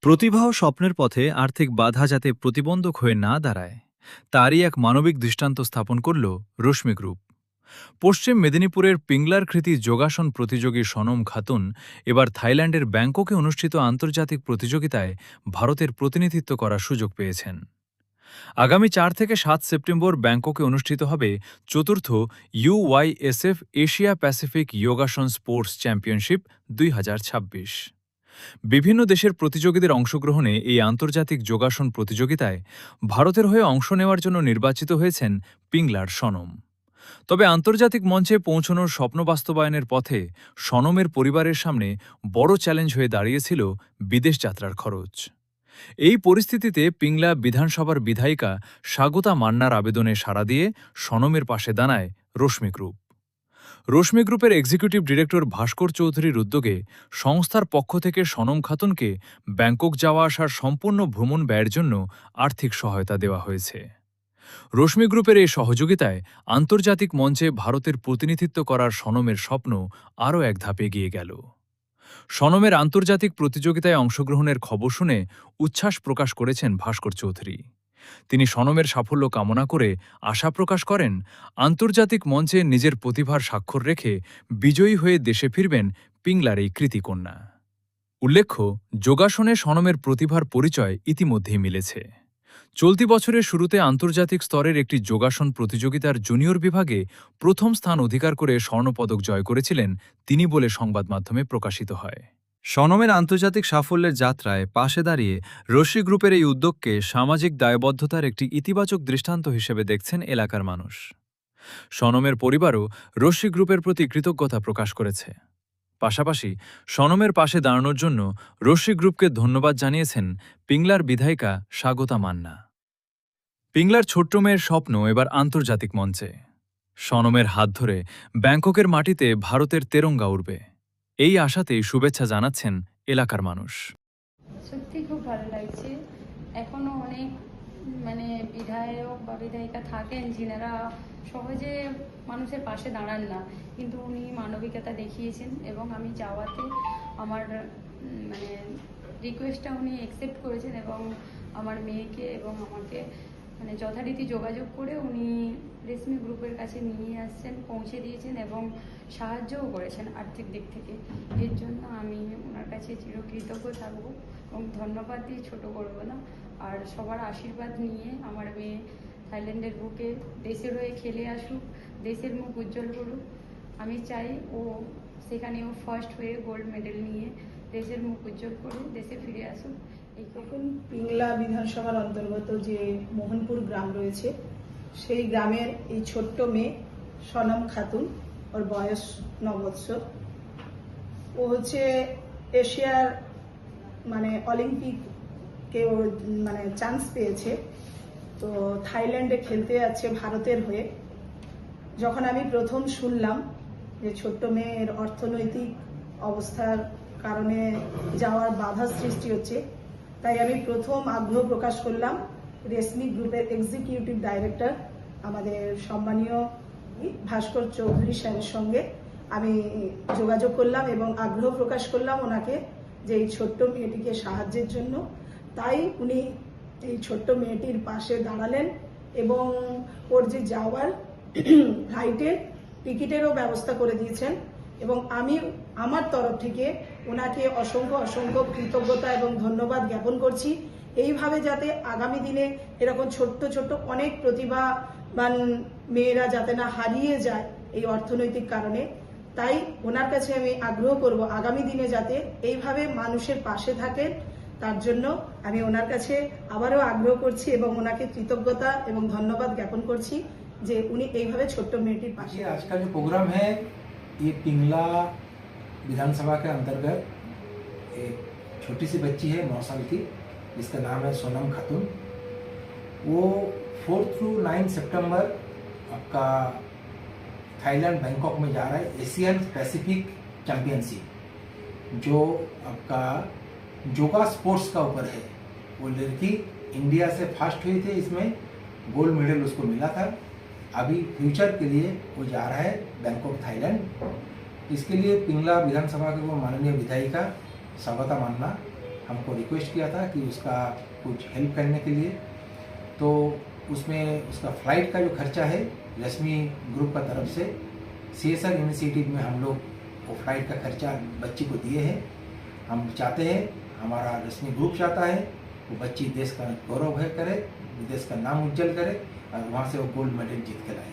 প্রতিভা ও স্বপ্নের পথে আর্থিক বাধা যাতে প্রতিবন্ধক হয়ে না দাঁড়ায় তারই এক মানবিক দৃষ্টান্ত স্থাপন করল রশ্মি গ্রুপ। পশ্চিম মেদিনীপুরের পিংলার কৃতি যোগাসন প্রতিযোগী সনম খাতুন এবার থাইল্যান্ডের ব্যাংককে অনুষ্ঠিত আন্তর্জাতিক প্রতিযোগিতায় ভারতের প্রতিনিধিত্ব করার সুযোগ পেয়েছেন। আগামী ৪ থেকে ৭ সেপ্টেম্বর ব্যাংককে অনুষ্ঠিত হবে চতুর্থ ইউওয়াইএসএফ এশিয়া প্যাসিফিক যোগাসন স্পোর্টস চ্যাম্পিয়নশিপ ২০২৬। বিভিন্ন দেশের প্রতিযোগীদের অংশগ্রহণে এই আন্তর্জাতিক যোগাসন প্রতিযোগিতায় ভারতের হয়ে অংশ নেওয়ার জন্য নির্বাচিত হয়েছেন পিংলার সনম। তবে আন্তর্জাতিক মঞ্চে পৌঁছনোর স্বপ্ন বাস্তবায়নের পথে সনমের পরিবারের সামনে বড় চ্যালেঞ্জ হয়ে দাঁড়িয়েছিল বিদেশ যাত্রার খরচ। এই পরিস্থিতিতে পিংলা বিধানসভার বিধায়িকা স্বাগতা মান্নার আবেদনে সাড়া দিয়ে সনমের পাশে দাঁড়ায় রশ্মি গ্রুপ। রশ্মি গ্রুপের এক্সিকিউটিভ ডিরেক্টর ভাস্কর চৌধুরীর উদ্যোগে সংস্থার পক্ষ থেকে সনম খাতুনকে ব্যাংকক যাওয়া আসার সম্পূর্ণ ভ্রমণ ব্যয়ের জন্য আর্থিক সহায়তা দেওয়া হয়েছে। রশ্মি গ্রুপের এই সহযোগিতায় আন্তর্জাতিক মঞ্চে ভারতের প্রতিনিধিত্ব করার সনমের স্বপ্ন আরও এক ধাপ এগিয়ে গেল। সনমের আন্তর্জাতিক প্রতিযোগিতায় অংশগ্রহণের খবর শুনে উচ্ছ্বাস প্রকাশ করেছেন ভাস্কর চৌধুরী। তিনি সনমের সাফল্য কামনা করে আশা প্রকাশ করেন, আন্তর্জাতিক মঞ্চে নিজের প্রতিভার স্বাক্ষর রেখে বিজয়ী হয়ে দেশে ফিরবেন পিংলার এই কৃতিকন্যা। উল্লেখ্য, যোগাসনে সনমের প্রতিভার পরিচয় ইতিমধ্যেই মিলেছে। চলতি বছরের শুরুতে আন্তর্জাতিক স্তরের একটি যোগাসন প্রতিযোগিতার জুনিয়র বিভাগে প্রথম স্থান অধিকার করে স্বর্ণপদক জয় করেছিলেন তিনি বলে সংবাদ মাধ্যমে প্রকাশিত হয়। সনমের আন্তর্জাতিক সাফল্যের যাত্রায় পাশে দাঁড়িয়ে রশ্মি গ্রুপের এই উদ্যোগকে সামাজিক দায়বদ্ধতার একটি ইতিবাচক দৃষ্টান্ত হিসেবে দেখছেন এলাকার মানুষ। সনমের পরিবারও রশ্মি গ্রুপের প্রতি কৃতজ্ঞতা প্রকাশ করেছে। পাশাপাশি সনমের পাশে দাঁড়ানোর জন্য রশ্মি গ্রুপকে ধন্যবাদ জানিয়েছেন পিংলার বিধায়িকা স্বাগতা মান্না। পিংলার ছোট্ট মেয়ের স্বপ্ন এবার আন্তর্জাতিক মঞ্চে। সনমের হাত ধরে ব্যাংককের মাটিতে ভারতের তেরঙ্গা উড়বে, এই আশাতেই শুভেচ্ছা জানাচ্ছেন এলাকার মানুষ। সত্যি খুব ভালো লাগছে। এখনো অনেক বিধায়ক বা বিধায়িকা থাকেন যিনারা সহজে মানুষের পাশে দাঁড়ান না, কিন্তু উনি মানবিকতা দেখিয়েছেন এবং আমি যাওয়াতে আমার রিকোয়েস্টটা উনি অ্যাকসেপ্ট করেছেন এবং আমার মেয়েকে এবং আমাকে যথারীতি যোগাযোগ করে উনি রেশমি গ্রুপের কাছে নিয়ে আসছেন, পৌঁছে দিয়েছেন এবং সাহায্যও করেছেন আর্থিক দিক থেকে। এর জন্য আমি ওনার কাছে চিরকৃতজ্ঞ থাকবো এবং ধন্যবাদ দিয়ে ছোট করবো না। আর সবার আশীর্বাদ নিয়ে আমার মেয়ে থাইল্যান্ডের বুকে দেশের হয়ে খেলে আসুক, দেশের মুখ উজ্জ্বল করুক। আমি চাই সেখানে ও ফার্স্ট হয়ে গোল্ড মেডেল নিয়ে দেশের মুখ উজ্জ্বল করে দেশে ফিরে আসুক। এখন পিংলা বিধানসভার অন্তর্গত যে মোহনপুর গ্রাম রয়েছে, সেই গ্রামের এই ছোট্ট মেয়ে সনম খাতুন, ওর বয়স 9 বৎসর। ও হচ্ছে এশিয়ার অলিম্পিকে ওর চান্স পেয়েছে। তো থাইল্যান্ডে খেলতে যাচ্ছে ভারতের হয়ে। যখন আমি প্রথম শুনলাম যে ছোট্ট মেয়ের অর্থনৈতিক অবস্থার কারণে যাওয়ার বাধা সৃষ্টি হচ্ছে, তাই আমি প্রথম আগ্রহ প্রকাশ করলাম রেশমি গ্রুপের এক্সিকিউটিভ ডাইরেক্টর আমাদের সম্মানীয় ভাস্কর চৌধুরী স্যারের সঙ্গে আমি যোগাযোগ করলাম এবং আগ্রহ প্রকাশ করলাম ওনাকে যে এই ছোট্ট মেয়েটিকে সাহায্যের জন্য। তাই উনি এই ছোট্ট মেয়েটির পাশে দাঁড়ালেন এবং ওর যে যাওয়ার ফ্লাইটের টিকিটেরও ব্যবস্থা করে দিয়েছেন এবং আমি আমার তরফ থেকে ওনাকে অসংখ্য অসংখ্য কৃতজ্ঞতা এবং ধন্যবাদ জ্ঞাপন করছি। এইভাবে যাতে আগামী দিনে এরকম ছোট্ট ছোট্ট অনেক প্রতিভাবান মেয়েরা যাতে না হারিয়ে যায় এই অর্থনৈতিক কারণে, তাই ওনার কাছে আমি আগ্রহ করব আগামী দিনে যাতে এইভাবে মানুষের পাশে থাকেন। তার জন্য আমি ওনার কাছে আবারও আগ্রহ করছি এবং ওনাকে কৃতজ্ঞতা এবং ধন্যবাদ জ্ঞাপন করছি যে উনি এইভাবে ছোট্ট মেয়েটির পাশে। आज का जो प्रोग्राम है ये पिंगला विधानसभा के अंतर्गत एक छोटी सी बच्ची है 9 साल की, जिसका नाम है सोनम खातून। वो 4 थ्रू 9 सितंबर आपका थाईलैंड बैंकॉक में जा रहा है एशियन पैसिफिक चैंपियनशिप, जो आपका योगा स्पोर्ट्स का ऊपर है। वो लड़की इंडिया से फर्स्ट हुई थी, इसमें गोल्ड मेडल उसको मिला था। अभी फ्यूचर के लिए वो जा रहा है बैंकॉक थाईलैंड। इसके लिए पिंगला विधानसभा के वो माननीय विधायिका स्वागता मान्ना हमको रिक्वेस्ट किया था कि उसका कुछ हेल्प करने के लिए। तो उसमें उसका फ़्लाइट का जो खर्चा है रश्मि ग्रुप का तरफ से CSR इनिशिएटिव में हम लोग वो फ्लाइट का खर्चा बच्ची को दिए हैं। हम चाहते हैं, हमारा रश्मि ग्रुप चाहता है वो बच्ची देश का गौरव है करे, देश का नाम उज्जवल करे और वहाँ से वो गोल्ड मेडल जीत के लाए।